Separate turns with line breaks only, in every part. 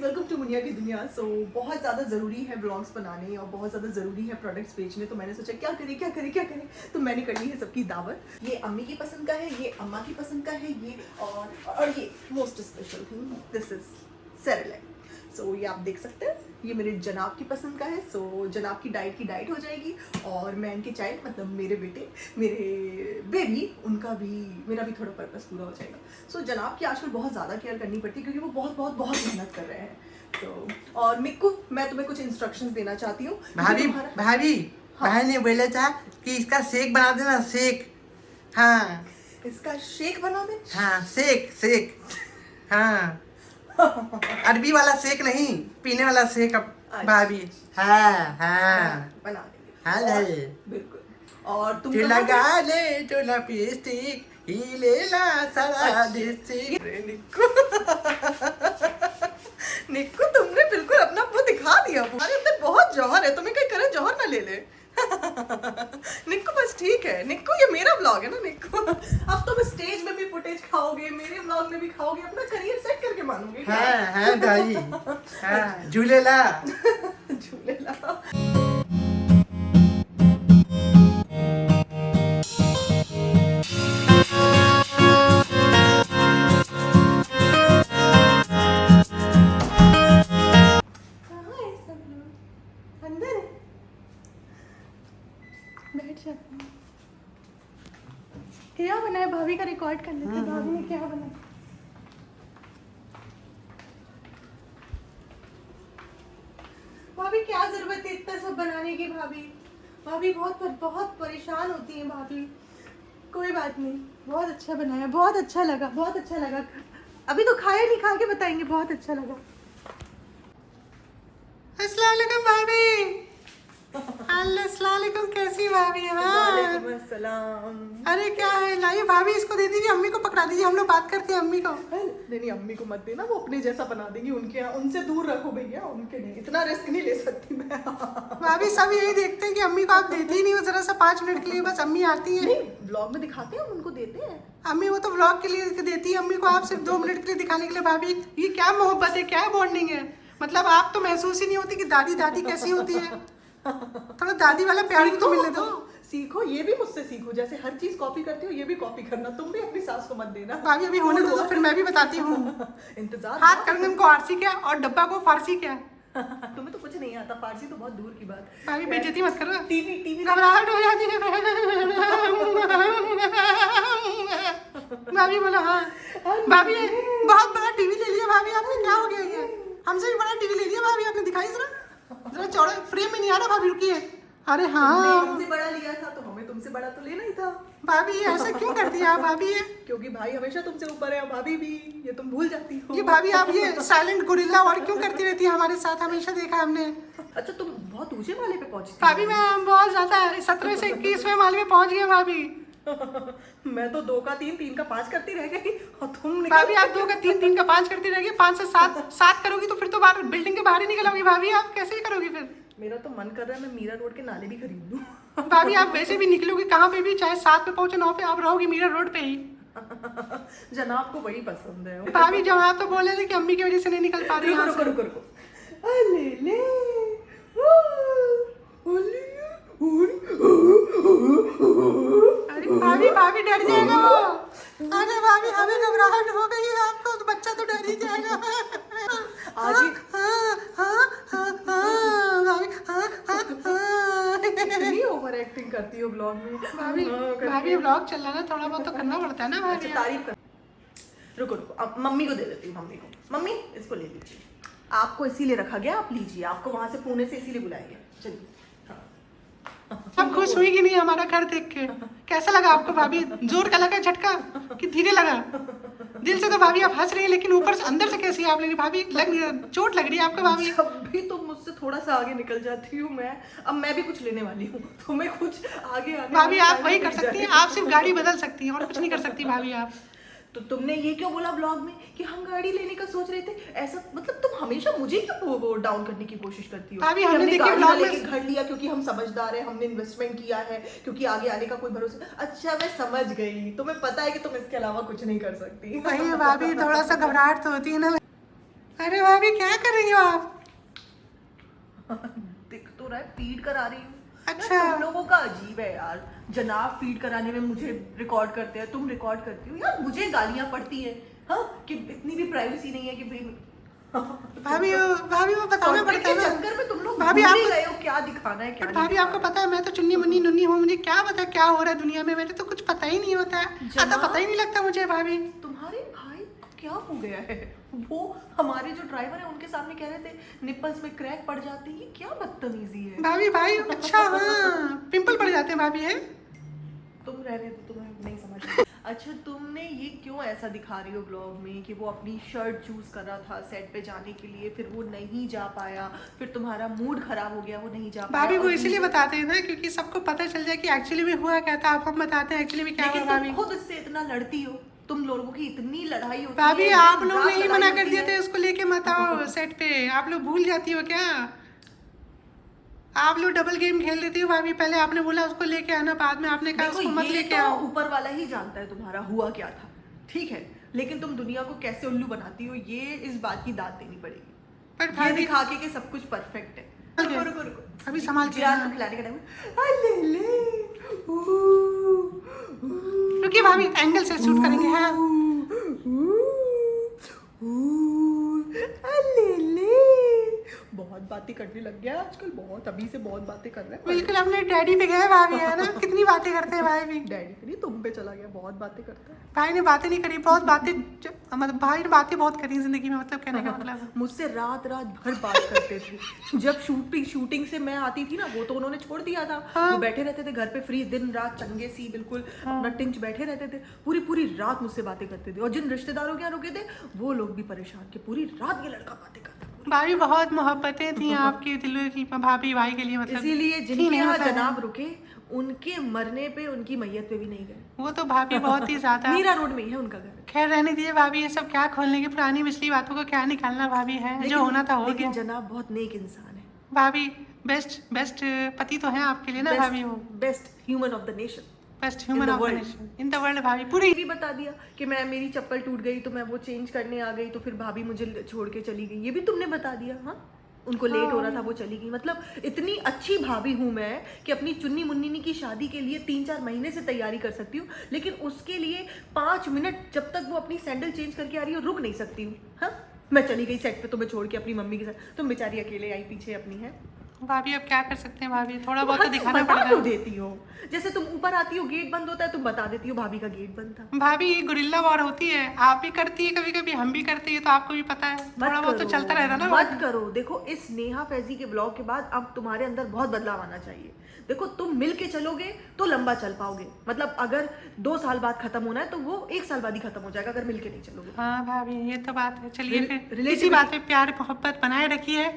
Welcome to Muniya की दुनिया। बहुत ज़्यादा ज़रूरी है ब्लॉग्स बनाने और बहुत ज़्यादा ज़रूरी है प्रोडक्ट्स बेचने, तो मैंने सोचा क्या करें। तो मैंने कर ली है सबकी दावत। ये अम्मी की पसंद का है, ये अम्मा की पसंद का है, ये और ये most special thing, this is Cerelac. So ये आप देख सकते हैं, ये मेरे जनाब की पसंद का है। सो जनाब की डाइट हो जाएगी और मैं इनके चाइल्ड मतलब मेरे बेटे, मेरे बेबी, उनका भी, मेरा भी थोड़ा पर्पस पूरा हो जाएगा। सो जनाब की आजकल बहुत ज़्यादा केयर करनी पड़ती है क्योंकि वो बहुत मेहनत कर रहे हैं। तो और मिक्कू, मैं तुम्हें कुछ इंस्ट्रक्शंस देना चाहती हूँ।
भाभी बहन ने बोला था कि इसका शेक बना देना, शेक। हाँ
इसका शेक बना दे।
हाँ, शेक हाँ, अरबी वाला शेक नहीं, पीने वाला शेक। अब भाभी हाँ
बना देंगे।
हाँ
और
ले
बिल्कुल। और तुम
तो लगा ले तो लिपस्टिक ही ले ला सारा डिस्ट्रिक्ट।
निक्कू तुमने बिल्कुल अपना मुंह दिखा दिया। तुम्हारे अंदर बहुत जौहर है, तुम्हें कहीं करे जौहर ना ले ले। निक्कू बस ठीक है। निक्कू ये मेरा ब्लॉग है ना निक्कू। अब तुम स्टेज में भी फुटेज खाओगे, मेरे ब्लॉग में भी खाओगे, अपना करियर सेट करके मानोगे।
हाँ भाई हाँ, झूलेला
झूलेला। अंदर है, बैठ जाते हैं। क्या बनाया, भाभी का रिकॉर्ड कर लेते हैं। भाभी ने क्या बनाया? भाभी क्या जरूरत है इतना सब बनाने की? भाभी बहुत परेशान होती हैं भाभी। कोई बात नहीं, बहुत अच्छा बनाया, बहुत अच्छा लगा। अभी तो खाया नहीं, खा के बताएंगे। बहुत अच्छा लगा।
अस्सलाम वालेकुम भाभी। अस्सलाम वालेकुम, कैसी भाभी? हाँ
वालेकुम अस्सलाम।
अरे क्या है, लाइए भाभी इसको दे दीजिए, अम्मी को पकड़ा दीजिए, हम लोग बात करते हैं अम्मी को।
नहीं अम्मी को मत देना, वो अपने जैसा बना देंगी। उनके यहाँ उनसे दूर रखो भैया, उनके नहीं, इतना रिस्क नहीं ले सकती मैं।
भाभी सब यही देखते हैं कि अम्मी को आप देती ही नहीं हो जरा सा 5 मिनट के लिए, बस अम्मी आती है।
नहीं, ब्लॉग में दिखाते हैं, उनको देते हैं।
अम्मी वो तो व्लॉग के लिए देती है, अम्मी को आप सिर्फ 2 मिनट के लिए दिखाने के लिए। भाभी ये क्या मोहब्बत है, क्या बॉन्डिंग है? मतलब आप तो महसूस ही नहीं होती कि दादी कैसी होती है। थोड़ा दादी वाला प्यार भी तो मिलने दो।
सीखो, ये भी मुझसे सीखो। जैसे हर चीज कॉपी करती हो, ये भी कॉपी करना। तुम भी अपनी सास को मत देना।
भाभी अभी होने दो, फिर मैं भी बताती हूँ।
इंतजार।
हाथ कंगन को आरसी क्या और डब्बा को फारसी क्या?
तुम्हें तो कुछ नहीं आता, फारसी तो बहुत दूर की बात।
भाभी बेइज्जती मत करो।
टीवी
घबराहट हो जाती है। भाभी बोला हाँ। भाभी बहुत बड़ा टीवी ले लिया भाभी आपने, क्या हो गया ये? हमसे भी बड़ा टीवी ले लिया भाभी आपने, दिखाई जरा चौड़ा, फ्रेम में नहीं आ रहा भाभी, रुकिए। अरे हाँ,
हमसे बड़ा लिया था तो हमें तुमसे बड़ा तो लेना ही था।
भाभी ऐसा क्यों कर दिया भाभी? ये
क्योंकि भाई हमेशा तुमसे ऊपर है, भाभी भी, ये तुम भूल जाती हो।
ये भाभी आप ये साइलेंट गोरिल्ला वर्क क्यों करती रहती है हमारे साथ? हमेशा देखा हमने।
अच्छा, तुम बहुत ऊंचे माले पे पहुंची थी।
भाभी मैं बहुत ज्यादा 17 से 21वें माले में पहुंच गई भाभी।
मैं तो 2 का 3, 3 का 5 करती रह गई और तुम
भाभी आप 2 का 3, 3 का 5 करती रहेगी, 5 से 7 करोगी तो फिर तो बाहर बिल्डिंग के बाहर ही निकलोगी भाभी। आप कैसे करोगी फिर?
मेरा तो मन कर रहा है मैं मीरा रोड के नाले भी खरीद लूं।
भाभी आप वैसे भी निकलोगी कहाँ पे भी, चाहे 7 पे पहुंचे 9 पे, आप रहोगी मीरा रोड पे ही।
जनाब को वही पसंद है।
भाभी जब आप तो बोल रहे थे कि अम्मी की वजह से नहीं निकल पा रही।
रुको।
अरे भाभी डर जाएगा वो। अरे भाभी हमें घबराहट हो गई है, आपको तो बच्चा तो डर ही जाएगा।
आज ही इतनी ओवर एक्टिंग करती हो ब्लॉग में।
भाभी व्लॉग चल रहा है ना, थोड़ा बहुत तो करना पड़ता है ना भाभी।
अच्छा, तारीफ कर। रुको अब मम्मी को दे देती हूँ। मम्मी इसको ले लीजिए। आपको इसीलिए रखा गया, आप लीजिए। आपको वहां से पुणे से इसीलिए बुलाया गया। चलिए।
अब खुश हुई कि नहीं हमारा घर देख के? कैसा लगा आपको भाभी? जोर का लगा झटका कि धीरे लगा? दिल से तो भाभी आप हंस रही है, लेकिन ऊपर से अंदर से कैसी आप लग रही भाभी? चोट लग रही है आपको भाभी?
अभी तो मुझसे थोड़ा सा आगे निकल जाती हूँ मैं। अब मैं भी कुछ लेने वाली हूँ, तुम्हें कुछ आगे आने
भाभी आप वही कर सकती हैं, आप सिर्फ गाड़ी बदल सकती हैं और कुछ नहीं कर सकती भाभी आप।
तो तुमने ये क्यों बोला ब्लॉग में कि हम गाड़ी लेने का सोच रहे थे? ऐसा मतलब तुम हमेशा मुझे क्यों वो डाउन करने की कोशिश करती हो?
भाभी हमने देखिए
गाड़ी
ब्लॉग
लेके
में
घर लिया क्योंकि हम समझदार है, हमने इन्वेस्टमेंट किया है क्योंकि आगे आने का कोई भरोसा। अच्छा मैं समझ गई, तुम्हें पता है कि तुम इसके अलावा कुछ नहीं कर सकती।
वही है भाभी, थोड़ा सा घबराहट तो होती है ना। अरे भाभी क्या कर रही हो आप?
दिख तो रहा है, फीड करा रही हूँ।
अच्छा।
यार, तुम लोगों का अजीब है यार, जनाब फीड कराने में मुझे रिकॉर्ड करते हैं, तुम रिकॉर्ड करती हो यार, मुझे गालियां पड़ती है। हाँ, कि इतनी भी प्राइवेसी नहीं है कि भाई
भाभी वो बताना
content
पड़ता है
के
ना।
चक्कर में तुम लोग
भाभी
भूल ही
आप
गए हो क्या दिखाना है क्या
बट
नहीं
भाभी आपको
दिखाना
पता है मैं तो चुन्नी मुन्नी नुन्नी हूँ, मुझे क्या पता क्या हो रहा है दुनिया में, मेरे तो कुछ पता ही नहीं होता है, आता
जनाब।
पता ही नहीं लगता मुझे भाभी।
है। तुम्हारे भाई को क्या हो गया है? वो हमारे जो ड्राइवर है उनके सामने कह रहे थे निप्पल्स में क्रैक पड़ जाती है, क्या बदतमीजी है।
भाभी भाई अच्छा हाँ पिंपल पड़ जाते हैं भाभी है।
तुम रहने दो, तुम्हें नहीं समझ में। अच्छा, तुमने ये क्यों ऐसा दिखा रही हो ब्लॉग में कि वो अपनी शर्ट चूज कर रहा था सेट पे जाने के लिए, फिर वो नहीं जा पाया, फिर तुम्हारा मूड खराब हो गया, वो नहीं जा पाया।
भाभी वो
और
इसीलिए
reason-
बताते हैं ना क्योंकि सबको पता चल जाए कि एक्चुअली में हुआ क्या था, आप हम बताते हैं एक्चुअली में क्या हुआ
लेकिन
भाभी।
तुम खुद इससे इतना लड़ती हो, तुम लोगों की इतनी लड़ाई होती
भाभी
है,
आप
दिन
लोग
रात
ने ही
लड़ाई
मना कर
होती
दिए
है।
थे उसको लेके मत आओ सेट पे, आप लोग भूल जाती हो क्या? आप लोग डबल गेम खेल लेती हो भाभी, पहले आपने बोला उसको लेके आना, बाद में आपने कहा
देखो,
उसको मत
ये
लेके
तो
आओ।
ऊपर वाला ही जानता है तुम्हारा हुआ क्या था, ठीक है, लेकिन तुम दुनिया को कैसे उल्लू बनाती हो, ये इस बात की दाद देनी पड़ेगी।
पर
ये
भाभी
दिखा के कि सब कुछ परफेक्ट है।
Okay.
रुको रुको रुको,
अभी संभाल के
जिरान
हाँ।
को खिलाने का टाइम। ले
रुकिए भाभी एंगल से शूट करेंगे हाँ।
ले बहुत बातें करने लग गया आजकल, बहुत अभी से बहुत बातें कर रहा है।
बिल्कुल अपने डैडी पे गए भाभी है ना, कितनी बातें करते हैं भाई भी।
डैडी पे नहीं, तुम पे चला गया, बहुत बातें करता है।
भाई ने बातें नहीं करी, बहुत बातें मतलब भाई ने बातें बहुत करी जिंदगी में, मतलब कहने का मतलब।
मुझसे रात रात भर बात करते थे। जब शूटिंग से मैं आती थी ना, वो तो उन्होंने छोड़ दिया था।
हाँ।
वो बैठे रहते थे घर पे फ्री, दिन रात चंगे सी बिल्कुल अपना टिंच बैठे रहते थे, पूरी पूरी रात मुझसे बातें करते थे। और जिन रिश्तेदारों के यहाँ रुके थे वो लोग भी परेशान कि पूरी रात ये लड़का बातें करता है।
भाभी बहुत मोहब्बतें थी आपकी दिलों की भाभी भाई के लिए, मतलब
इसीलिए
थी
जिनके
नहीं
यहाँ
मतलब।
जनाब रुके उनके मरने पे उनकी मैयत पे भी नहीं गए।
वो तो भाभी बहुत ही ज्यादा।
मीरा रोड में ही है उनका घर।
खैर रहने दीजिए भाभी, ये सब क्या खोलने की, पुरानी पिछली बातों को क्या निकालना भाभी है, जो होना था हो
लेकिन
गया।
जनाब बहुत नेक इंसान है।
भाभी बेस्ट पति तो है आपके लिए ना भाभी, वो
best human of the nation.
Best human
the
of the
world.
Nation in the world भाभी पूरी।
भी बता दिया कि मैं मेरी चप्पल टूट गई तो मैं वो चेंज करने आ गई, तो फिर भाभी मुझे छोड़ के चली गई, ये भी तुमने बता दिया। हाँ, उनको लेट हो रहा था, वो चली गई। मतलब इतनी अच्छी भाभी हूँ मैं कि अपनी चुन्नी मुन्नी की शादी के लिए 3-4 महीने से तैयारी कर सकती हूँ, लेकिन उसके लिए 5 मिनट जब तक वो अपनी सैंडल चेंज करके आ रही हो रुक नहीं सकती हूँ। हाँ, मैं चली गई सेट पे तुम्हें छोड़ के अपनी मम्मी के साथ, तुम बेचारी अकेले आई पीछे अपनी है।
भाभी अब क्या कर सकते हैं भाभी, थोड़ा बहुत तो दिखाना
बता
पड़ेगा।
क्यों देती हो? जैसे तुम ऊपर आती हो गेट बंद होता है, तुम बता देती हो भाभी का गेट बंद था।
भाभी ये गुरिल्ला वॉर होती है, आप भी करती है कभी कभी, हम भी करते हैं, तो आपको भी पता है, थोड़ा बहुत तो चलता रहता ना।
मत करो। देखो, इस नेहा फैजी के ब्लॉग के बाद अब तुम्हारे अंदर बहुत बदलाव आना चाहिए। देखो, तुम मिल के चलोगे तो लंबा चल पाओगे, मतलब अगर 2 साल बाद खत्म होना है तो वो 1 साल बाद ही खत्म हो जाएगा अगर मिल के नहीं चलोगे।
हाँ भाभी ये तो बात है। चलिए फिर
relativity-
इसी बात पे प्यार मोहब्बत बनाए रखिए,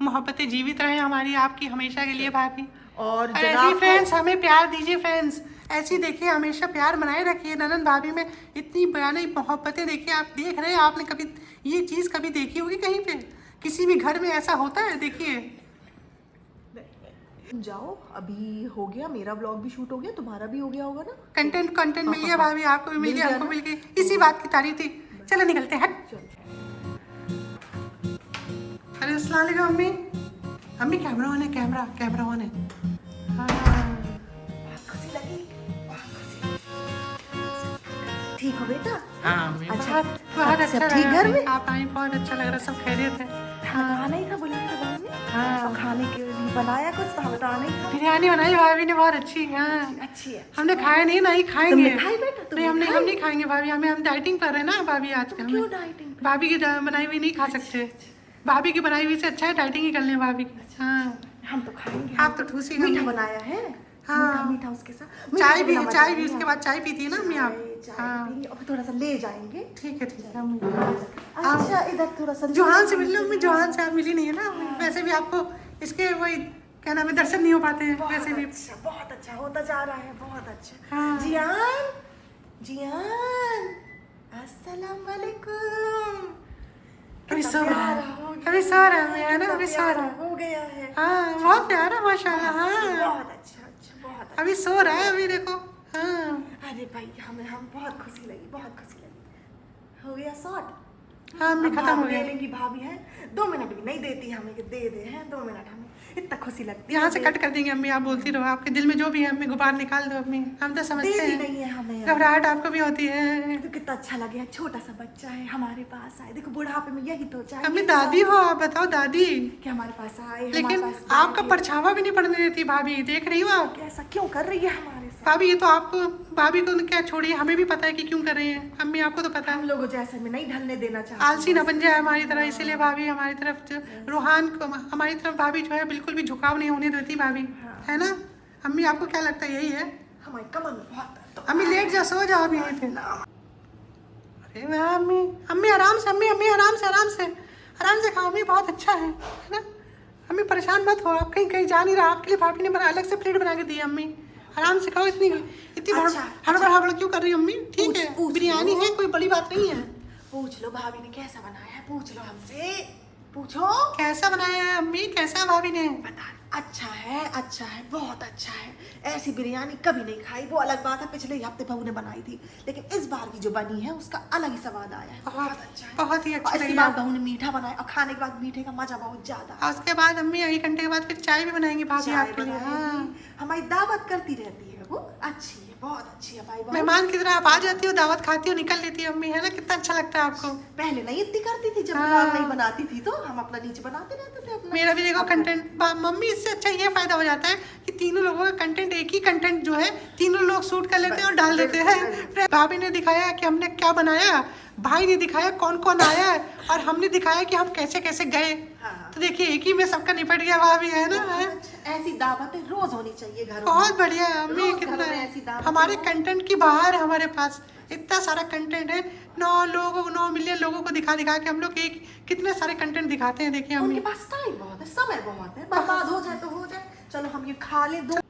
मोहब्बतें जीवित रहे हमारी आपकी हमेशा के लिए भाभी।
और
ऐसी
जनाब
फ्रेंड्स हमें प्यार दीजिए, फ्रेंड्स ऐसी देखिए हमेशा प्यार बनाए रखिए। ननद भाभी में इतनी बयानी मोहब्बतें देखिए, आप देख रहे हैं, आपने कभी ये चीज़ कभी देखी होगी कहीं पे, किसी भी घर में ऐसा होता है? देखिए
जाओ, अभी हो गया, मेरा ब्लॉग भी शूट हो गया, तुम्हारा भी हो गया होगा ना।
कंटेंट मिल गया भाभी, आपको भी मिल
मिल
गया,
गया
हमको
ना?
मिल गई, इसी बात की तारीफ थी। चलो निकलते हैं, हट।
चलो।
अरे अस्सलाम वालेकुम अम्मी। अम्मी कैमरा ऑन है, कैमरा ऑन है। हाँ
बहुत खुशी लगी, बहुत खुशी। ठीक हो बेटा? अच्छा,
बहुत अच्छा
सब ठीक
लगा।
घर में?
आप आई बहुत अच्छा लग रहा, सब खैरियत है।
आना ही था, बुलाया था बहन ने।
हाँ
और खाने के लिए बनाया कुछ था, बताना ही था।
बिरयानी बनाई भाभी ने बहुत अच्छी। हाँ
अच्छी है।
हमने खाया नहीं, नहीं खाएंगे।
तुमने खाई बेटा?
नहीं हम नहीं खाएंगे भाभी, हम डाइटिंग कर रहे हैं ना भाभी आजकल।
क्यों
हमें
डाइटिंग?
भाभी की बनाई हुई नहीं खा सकते, भाभी की बनाई हुई से अच्छा है डाइटिंग ही कर लें भाभी की। हाँ
हम तो खाएंगे।
आप तो ठूसी
मीठा बनाया है।
हाँ।
मीठा उसके साथ
चाय भी,
मीठा
चाय भी
बनाया
उसके बाद चाय पीती है ना अम्मी आप?
चाय
हाँ
पीएंगे और थोड़ा सा ले जाएंगे।
ठीक है अम्मी।
अच्छा, इधर थोड़ा सा
जोहान से मिल लो अम्मी, जोहान से आप मिली नहीं है ना, वैसे भी आपको इसके वही क्या नाम है दर्शन नहीं हो पाते हैं वैसे भी।
बहुत अच्छा होता जा रहा है, बहुत अच्छा।
हाँ।
जियान अस्सलाम वालेकुम।
अभी
कितना
सो रहा
प्यारा
है,
हो गया।
अभी सो रहा है है ना,
कितना
अभी सो
प्यारा
रहा है।
हो गया है।
हाँ बहुत प्यारा माशाल्लाह। हाँ
बहुत अच्छा, बहुत अच्छा।
अभी सो रहा है, अभी देखो। हाँ
अरे भाई, हम बहुत खुशी लगी, बहुत खुशी लगी। हो गया शॉर्ट।
हाँ अम्मी
अब
खत्म हो
भाभी
गया।
लेंगी, भाभी है 2 मिनट भी नहीं देती हमें कि दे दे हैं 2 मिनट, हमें इतना खुशी लगती है।
यहाँ से कट कर देंगे अम्मी, आप बोलती रहो, आपके दिल में जो भी है अम्मी गुबार निकाल दो अम्मी, हम तो समझते
देती
हैं।
नहीं है हमें।
घबराहट आपको भी होती है।
तो कितना अच्छा लगे है, छोटा सा बच्चा है हमारे पास आए, देखो बुढ़ापे में यही तो चाहिए।
अम्मी दादी हो आप, बताओ दादी।
कि हमारे पास आए, हमारे
लेकिन
पास
आपका परछावा भी नहीं पड़ने देती भाभी, देख रही हो आप।
ऐसा क्यों कर रही है हमारे साथ?
भाभी ये तो आपको, भाभी को क्या छोड़िए, हमें भी पता है कि क्यों कर रहे हैं। अम्मी आपको तो पता
हम
है,
लोगों जैसे में नहीं ढलने देना चाहते।
आलसी ना बन जाए हमारी तरह, इसीलिए भाभी हमारी तरफ जो रूहान को, हमारी तरफ भाभी जो है बिल्कुल भी झुकाव नहीं होने देती भाभी, है ना। अम्मी आपको क्या लगता है यही है?
हमारी कमर में बहुत दर्द हो
अम्मी लेट जा, सो जाओ अभी यहीं पे। अरे वाह अम्मी, अम्मी आराम से, अम्मी अम्मी आराम से, आराम से, आराम से खाओ अम्मी, बहुत अच्छा है ना। अम्मी परेशान मत हो, आप कहीं कहीं जा नहीं रहा, आपके लिए भाभी ने बना अलग से प्लेट बना के दी है अम्मी, आराम से खाओ। इतनी
अच्छा,
हड़बड़ क्यों कर रही हो अम्मी? ठीक है,
पूछ
बिरयानी
लो।
है, कोई बड़ी बात नहीं है।
पूछ लो भाभी ने कैसा बनाया है, पूछ लो हमसे, पूछो।
कैसा बनाया है अम्मी, कैसा भाभी ने?
बता, अच्छा है, बहुत अच्छा है। ऐसी बिरयानी कभी नहीं खाई, वो अलग बात है, पिछले ही हफ्ते बहू ने बनाई थी, लेकिन इस बार की जो बनी है उसका अलग ही स्वाद आया है, बहुत अच्छा है।
बहुत ही
और
अच्छी
इसके
लगी।
बाद बहू ने मीठा बनाया, और खाने के बाद मीठे का मजा बहुत ज्यादा है।
और उसके बाद अम्मी 1 घंटे के बाद फिर चाय भी बनाएंगी भाभी
चाय
आपके लिए। हाँ,
बनाएगी, हमारी दावत करती रहती है, वो अच्छी है, बहुत अच्छी है भाई बहू।
मेहमान की तरह आप आ जाती हो, दावत खाती हो, निकल लेती हो अम्मी, है ना। कितना अच्छा लगता है आपको।
पहले नहीं इतनी करती थी, जब
हाँ।
ब्लॉग नहीं बनाती थी तो हम अपना नीचे बनाते रहते थे अपना।
मेरा भी देखो
अब
कंटेंट, मम्मी इससे अच्छा ये फायदा हो जाता है कि तीनों लोगों का कंटेंट, एक ही कंटेंट जो है तीनों लोग शूट कर लेते हैं और डाल देते हैं। भाभी ने दिखाया कि हमने क्या बनाया, भाई ने दिखाया कौन कौन आया है, और हमने दिखाया कि हम कैसे कैसे गए।
हाँ।
तो देखिए एक ही में सबका निपट गया भाभी, है ना। है
ऐसी दावतें रोज होनी चाहिए घरों में।
बहुत बढ़िया अम्मी,
रोज
कितना
घरों में ऐसी दावतें
हमारे
हो।
कंटेंट की बाहर है, हमारे पास इतना सारा कंटेंट है। 9 मिलियन लोगों को दिखा दिखा के हम लोग एक कितने सारे कंटेंट दिखाते हैं, देखिए
उनके
अम्मी।
पास टाइम बहुत है, समय बहुत है, बर्बाद हो जाए तो हो जाए, चलो हम ये खा ले दो।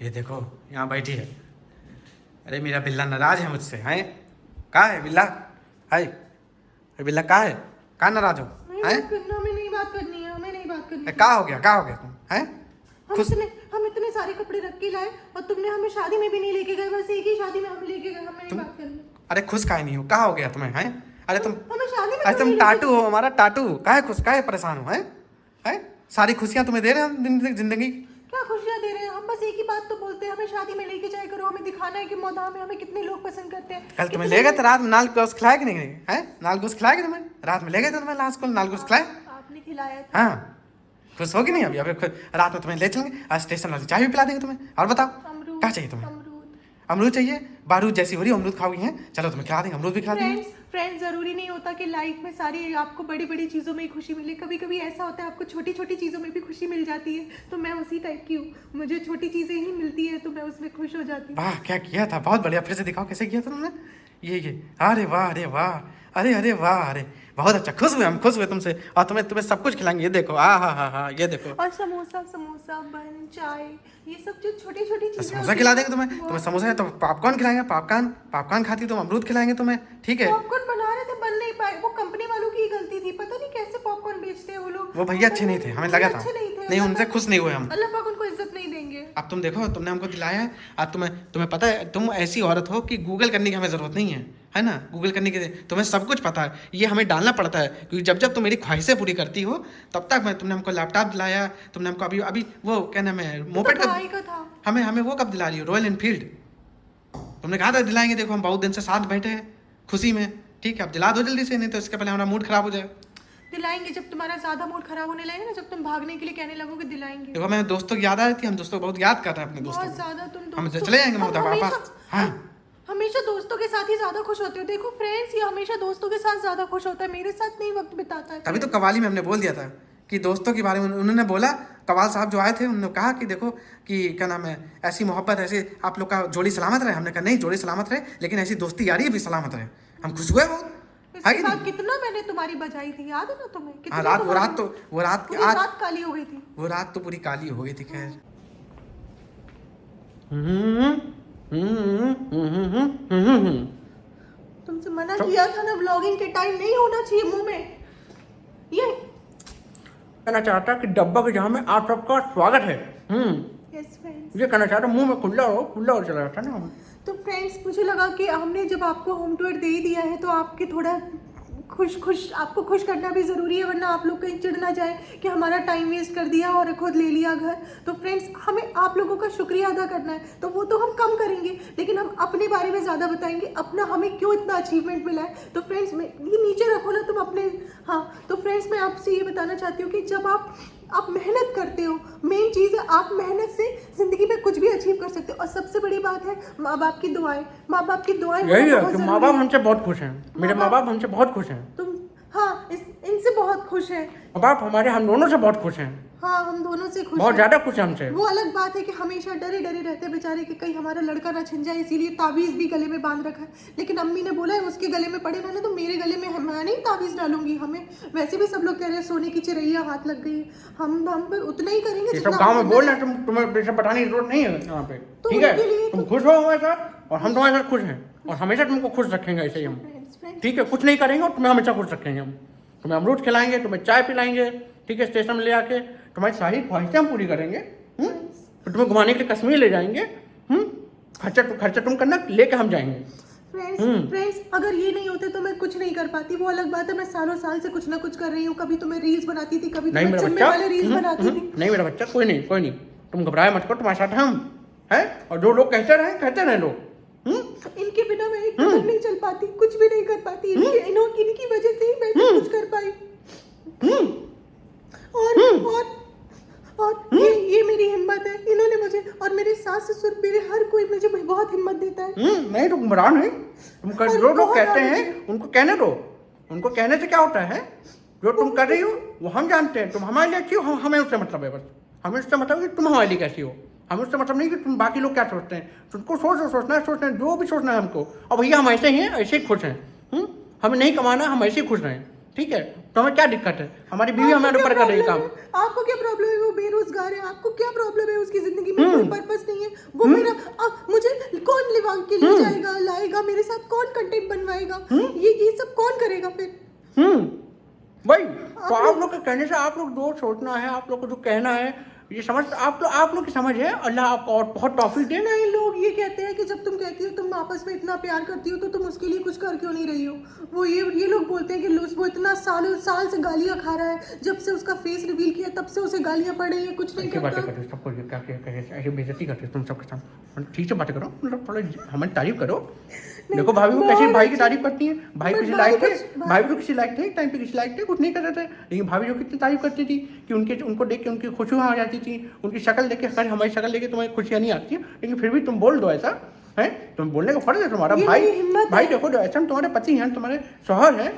ये देखो यहाँ बैठी है। अरे मेरा बिल्ला नाराज है मुझसे, हैं? कहाँ है बिल्ला? हाय, अरे बिल्ला कहाँ है? कहाँ नाराज हो? हैं?
हमें नहीं बात करनी है, हमें नहीं बात करनी है।
कहाँ हो गया? कहाँ हो गया तुम? हैं?
हम इतने सारे कपड़े रख के लाए और तुमने हमें शादी में भी नहीं लेके गए, बस एक ही शादी में हमें लेके गए, हमें नहीं बात करनी।
अरे खुश काहे नहीं हो? कहाँ हो गया तुम्हें? हैं? अरे तुम,
हमें शादी में
अरे
क्यों
तुम
नहीं
टाटू हो, हमारा टाटू। काहे खुश, काहे परेशान हो? हैं? हैं? सारी खुशियाँ तुम्हें दे रहे हैं जिंदगी।
क्या खुशियाँ दे रहे हैं? हम बस एक ही बात तो बोलते हैं, हमें शादी में लेके जाया करो, हमें दिखाना है कि मौदा में हमें कितने लोग पसंद करते हैं।
कल तुम्हें ले गए थे रात में, नाल गोश्त खिलाया कि नहीं? हैं? नाल गोश्त खिलाया कि तुम्हें? रात में ले गए थे तुम्हें लास्ट को, नाल गोश्त खिलाया?
आपने खिलाया था।
हाँ, खुश होगी नहीं अभी? अभी रात में तुम्हें ले चलेंगे, आज स्टेशन वाली चाय भी पिला देंगे तुम्हें। और बताओ
अमरूद,
क्या चाहिए तुम्हें?
अमरूद।
अमरूद चाहिए? बारूद जैसी हो रही अमरूद खाओगी हैं? चलो तुम्हें खिला देंगे, अमरूद भी खिला देंगे।
फ्रेंड्स जरूरी नहीं होता कि लाइफ में सारी आपको बड़ी बड़ी चीज़ों में ही खुशी मिले, कभी कभी ऐसा होता है आपको छोटी छोटी चीज़ों में भी खुशी मिल जाती है। तो मैं उसी टाइप की हूँ, मुझे छोटी चीज़ें ही मिलती है तो मैं उसमें खुश हो जाती हूँ।
वाह क्या किया था, बहुत बढ़िया। फिर से दिखाओ कैसे किया था तुमने। ये अरे वाह, अरे वाह, अरे वाह, अरे बहुत अच्छा। खुश हुए हम, खुश हुए तुमसे। और तुम्हें सब कुछ खिलाएंगे। ये देखो, हाँ, ये देखो।
और समोसा बन, चाय, ये सब जो छोटी छोटी चीजें
समोसा खिला देंगे तुम्हें समोसा है तो पॉपकॉर्न खिलाएंगे, पॉपकॉर्न खाती तुम, अमरूद खिलाएंगे तुम्हें, ठीक है।
पॉपकॉर्न बना रहे थे, बन नहीं पाए, वो कंपनी वालों की गलती थी, पता नहीं कैसे पॉपकॉर्न बेचते हैं वो लोग।
वो भैया अच्छे नहीं थे, हमें लगा था।
अच्छे नहीं थे,
नहीं, उनसे खुश नहीं हुए हम।
अल्लाह पाक उनको इज्जत नहीं देंगे।
अब तुम देखो, तुमने हमको दिलाया है। अब तुम्हें पता है, तुम ऐसी औरत हो कि गूगल करने की हमें जरूरत नहीं है ना। गूगल करने की तुम्हें सब कुछ पता है, ये हमें डालना पड़ता है, क्योंकि जब तुम मेरी ख्वाहिशें पूरी करती हो तब तक तुमने हमको लैपटॉप दिलाया, तुमने हमको अभी वो क्या नाम है, मोपेड
का था।
हमें वो कब दिला रही हो? Royal Enfield. तुमने कहा था दिलाएंगे, देखो हम बहुत दिन से साथ बैठे हैं खुशी में, ठीक है। अब दिला दो जल्दी से, नहीं तो इसके पहले हमारा मूड खराब हो जाए।
दिलाएंगे जब तुम्हारा ज्यादा मूड खराब होने लगेगा ना, जब तुम भागने के लिए कहने लगोगे दिलाएंगे।
देखो मैं दोस्तों की याद आ रही थी, हम दोस्तों को बहुत याद कर रहे हैं अपने दोस्तों
बहुत
को।
ज्यादा तुम
हम
दोस्तों-
चले जाएंगे
हम
मोहता वापस। हाँ,
हमेशा दोस्तों के साथ ही ज्यादा खुश होते हो। देखो फ्रेंड्स, ये हमेशा दोस्तों के साथ ज्यादा खुश होता है, मेरे साथ नहीं वक्त बिताता है।
तभी तो कवाली में हमने बोल दिया था कि दोस्तों के बारे में उन्होंने बोला, कवाल साहब जो आए थे उन्होंने कहा कि देखो कि क्या नाम है, ऐसी मोहब्बत, ऐसे आप लोग का जोड़ी सलामत रहे। हमने कहा नहीं, जोड़ी सलामत रहे, लेकिन ऐसी दोस्ती यारी भी सलामत रहे। हम खुश हुए बहुत।
इसके बाद कितना मैंने तुम्हारी बजाई थी, याद है ना तुम्हें?
हाँ, वो रात
पूरी रात काली हो गई थी।
वो रात तो पूरी काली हो गई थी। खैर
तुमसे मना किया था ना, व्लॉगिंग के टाइम नहीं होना चाहिए मुंह में ये।
कहना चाहता कि डब्बा के जहाँ में आप सबका स्वागत है।
यस फ्रेंड्स,
ये कहना चाहता मुंह में खुला हो चला जाता ना।
तो फ्रेंड्स मुझे लगा कि हमने जब आपको होम टूर दे ही दिया है तो आपके थोड़ा आपको खुश करना भी ज़रूरी है, वरना आप लोग कहीं चिढ़ ना जाए कि हमारा टाइम वेस्ट कर दिया और खुद ले लिया घर। तो फ्रेंड्स हमें आप लोगों का शुक्रिया अदा करना है, तो वो तो हम कम करेंगे, लेकिन हम अपने बारे में ज़्यादा बताएंगे, अपना हमें क्यों इतना अचीवमेंट मिला है। तो फ्रेंड्स ये नीचे रखो ना तुम अपने। हाँ तो फ्रेंड्स मैं आपसे ये बताना चाहती हूँ कि जब आप मेहनत करते हो, मेन चीज़ है आप मेहनत से ज़िंदगी में कुछ भी अचीव कर सकते हो। और सबसे बड़ी बात है माँ बाप की दुआएं। माँ बाप की दुआएं
यही है कि माँ बाप हमसे बहुत खुश हैं, मेरे माँ बाप हमसे बहुत खुश हैं।
तुम हाँ इनसे बहुत खुश हैं।
माँ बाप हमारे हम दोनों से बहुत खुश हैं।
हाँ हम दोनों से खुश
बहुत
हैं।
ज़्यादा खुश हैं हमसे।
वो अलग बात है कि हमेशा डरे डरे रहते बेचारे कि कहीं हमारा लड़का ना छिन जाए, इसीलिए ताबीज़ भी गले में बांध रखा है। लेकिन अम्मी ने बोला है उसके गले में पड़े रहना, तो मेरे गले में मैं नहीं ताबीज़ डालूंगी। हमें वैसे भी सब लोग कह रहे हैं सोने की चिरैया हाथ लग गई है, हम उतना ही करेंगे
ये सब
जितना
गाँव
हम
में बोल रहे हैं, तुम्हें ये सब बताने की जरूरत नहीं है यहाँ पे,
तो
ठीक है?
उनके लिए
तुम खुश हो हमारे साथ और हम तुम्हारे साथ खुश हैं, और हमेशा तुमको खुश रखेंगे ऐसे ही हम, ठीक है? कुछ नहीं करेंगे और तुम्हें हमेशा खुश रखेंगे हम। तुम्हें अमरूद खिलाएंगे, तुम्हें चाय पिलाएंगे, ठीक है? स्टेशन में ले आके तुम्हारी सारी ख्वाहिशें हम पूरी करेंगे। फिर तुम्हें घुमाने के लिए कश्मीर ले जाएंगे। खर्चा तुम करना, लेके हम जाएंगे।
फ्रेंड्स अगर ये नहीं होते तो मैं कुछ नहीं कर पाती। वो अलग बात है मैं सालों साल से कुछ ना कुछ कर रही हूँ। कभी तो मैं रील्स बनाती थी, कभी तो मैं चुम्मे वाले रील्स बनाती थी।
नहीं मेरा बच्चा, कोई नहीं, तुम घबराए मत करो, तुम्हारे साथ हम हैं। और जो लोग कहते रहे लोग,
इनके बिना मैं एक कदम नहीं चल पाती, कुछ भी नहीं कर पाती। इनकी वजह से ही मैं सब कुछ कर पाई। और ये मेरी हिम्मत है। इन्होंने मुझे और मेरे सास ससुर मेरे हर कोई मुझे बहुत हिम्मत देता है।
नहीं तुम घबराओ नहीं, जो लोग कहते हैं उनको कहने दो। उनको कहने से क्या होता है? जो तुम कर रही हो वो हम जानते हैं। तुम हमारे लिए अच्छी हो, हमें उससे मतलब है। बस हमें उससे मतलब कि तुम हमारे लिए कैसी हो, हमें उससे मतलब नहीं कि तुम बाकी लोग क्या सोचते हैं। तुमको सोचना है जो भी सोचना है हमको। और भैया हम ऐसे ही हैं, ऐसे ही खुश हैं। हमें नहीं कमाना, हम ऐसे ही खुश रहें, ठीक है? तो हमें क्या दिक्कत है? हमारी बीवी हमारे ऊपर कर रही है काम।
आपको क्या प्रॉब्लम है? वो बेरोजगार है, आपको क्या प्रॉब्लम है? उसकी जिंदगी में कोई पर्पस नहीं है। वो मेरा मुझे कौन लिवा के ले जाएगा, लाएगा, मेरे साथ कौन कंटेंट बनवाएगा? ये सब कौन करेगा फिर?
भाई तो आप लोग के कहने से आप लोग जो सोचना है, आप लोग को जो कहना है, ये समझ आप लोग की समझ है। अल्लाह आपको और बहुत टॉफी देना है।
लोग ये कहते हैं कि जब तुम कहती हो तुम आपस में इतना प्यार करती हो तो तुम उसके लिए कुछ कर क्यों नहीं रही हो? वो ये लोग बोलते हैं कि वो इतना साल से गालियां खा रहा है, जब से उसका फेस रिवील किया तब से उसे गालियां पड़ रही है, कुछ नहीं करता।
बातें करते सबको क्या ऐसे बेइज्जती करते तुम सबके साथ। ठीक से बातें करो, मतलब थोड़ा हमारी तारीफ करो। देखो भाभी वो कैसे भाई की तारीफ करती है। भाई किसी लायक थे, भाई भी तो किसी लायक थे, टाइम पे किसी लायक थे, कुछ नहीं कर रहे थे। लेकिन भाभी जो कितनी तारीफ करती थी कि उनको देख के उनकी खुशियाँ आ जाती थी, उनकी शक्ल देख के। खैर हमारी शक्ल देख के तुम्हें खुशियाँ नहीं आती, लेकिन फिर भी तुम बोल दो ऐसा है। तुम बोलने का फर्ज है तुम्हारा। भाई देखो जो ऐसा तुम्हारे पति हैं, तुम्हारे शौहर हैं,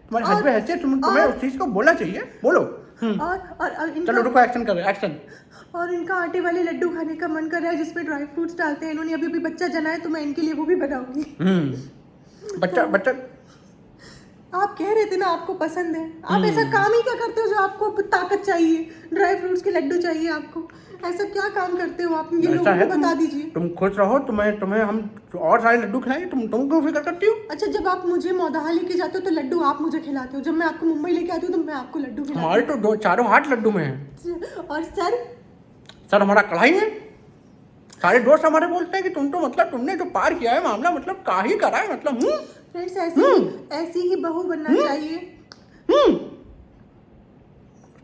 तुम्हारे हस्बैंड हैसे, तुम्हें उस चीज़ को बोलना चाहिए। बोलो। चलो रुको, एक्शन करो, एक्शन।
और इनका आटे वाले लड्डू खाने का मन कर रहा है जिसमें ड्राई फ्रूट्स डालते हैं। इन्होंने अभी बच्चा जना है तो मैं इनके लिए वो भी बनाऊंगी।
बच्चा
आप कह रहे थे ना आपको पसंद है, आप ऐसा काम ही क्या करते हो जो आपको ताकत चाहिए, ड्राई फ्रूट्स के लड्डू चाहिए आपको? ऐसा क्या काम करते हो आप? ये लोगों को बता दीजिए।
तुम खुश रहो, तुम्हें हम और सारे लड्डू खिलाएंगे। तुम क्यों फिक्र करती हो?
अच्छा जब आप मुझे मौदहा लेके जाते हो तो लड्डू आप मुझे खिलाते हो, जब मैं आपको मुंबई लेके आती हूँ तो मैं आपको लड्डू खिलाती हूँ।
हमारे तो चारों हाथ लड्डू में है।
और सर
हमारा कढ़ाई में। सारे दोस्त हमारे बोलते हैं कि तुम तो मतलब तुमने जो पार किया है मामला, मतलब का ही करा है, मतलब
फ्रेंड्स ऐसी ही बहू बनना चाहिए।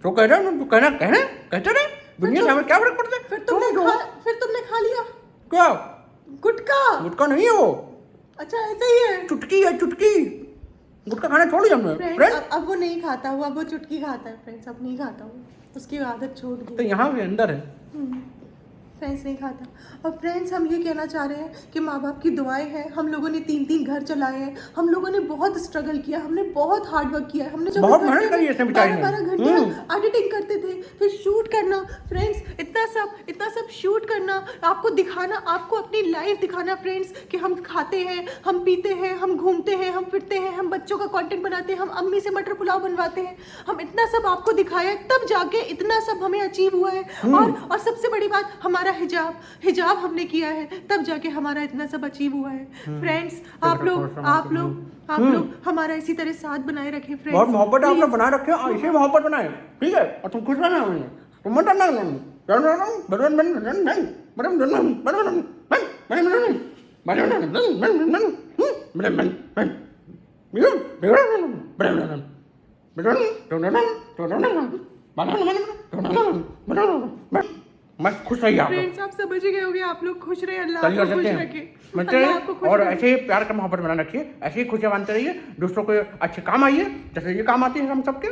तो कह रहे हो, कहते रहे दुनिया से हमें क्या फर्क पड़ता है?
फिर तुमने खा लिया
क्या? गुटका नहीं हो।
अच्छा ऐसा ही है,
चुटकी है, चुटकी। गुटका खाना छोड़ दिया हमने।
अब वो नहीं खाता हुआ, अब वो चुटकी खाता है फ्रेंड्स। अब नहीं खाता हूँ, उसकी आदत छोड़ गई।
तो यहाँ भी अंदर है
फ्रेंड्स नहीं खाता। और फ्रेंड्स हम ये कहना चाह रहे हैं कि माँ बाप की दुआएं हैं। हम लोगों ने 3 घर चलाए हैं, हम लोगों ने बहुत स्ट्रगल किया, हमने बहुत हार्ड वर्क किया है। हमने जब 12 घंटे एडिटिंग करते थे, फिर शूट करना फ्रेंड्स, इतना सब शूट करना, आपको दिखाना, आपको अपनी लाइफ दिखाना फ्रेंड्स कि हम खाते हैं, हम पीते हैं, हम घूमते हैं, हम फिरते हैं, हम बच्चों का कंटेंट बनाते हैं, हम अम्मी से मटर पुलाव बनवाते हैं। हम इतना सब आपको दिखाया, तब जाके इतना सब हमें अचीव हुआ है। और सबसे बड़ी बात हमारा हिजाब हमने किया है, तब जाके हमारा इतना सब अचीव हुआ है। फ्रेंड्स आप लोग हमारा इसी तरह साथ बनाए रखें फ्रेंड्स।
बहुत मोहब्बत आप लोग बनाए रखे, ऐसे मोहब्बत बनाए, ठीक है? और तुम खुश रहना, तुम मत डरना। मस्त खुश रहिए आप लोग।
फ्रेंड्स आप समझ ही गए होंगे, आप लोग खुश रहे, अल्लाह
चलिए
आपको
चलते
खुश
हैं।
रखे,
मिलते
अल्लाह
हैं
आपको खुश
और
रखे।
ऐसे ही प्यार का मोहब्बत बनाए रखिए, ऐसे ही खुशियाँ मानते रहिए, दूसरों को अच्छे काम आइए जैसे ये काम आते हैं हम सबके।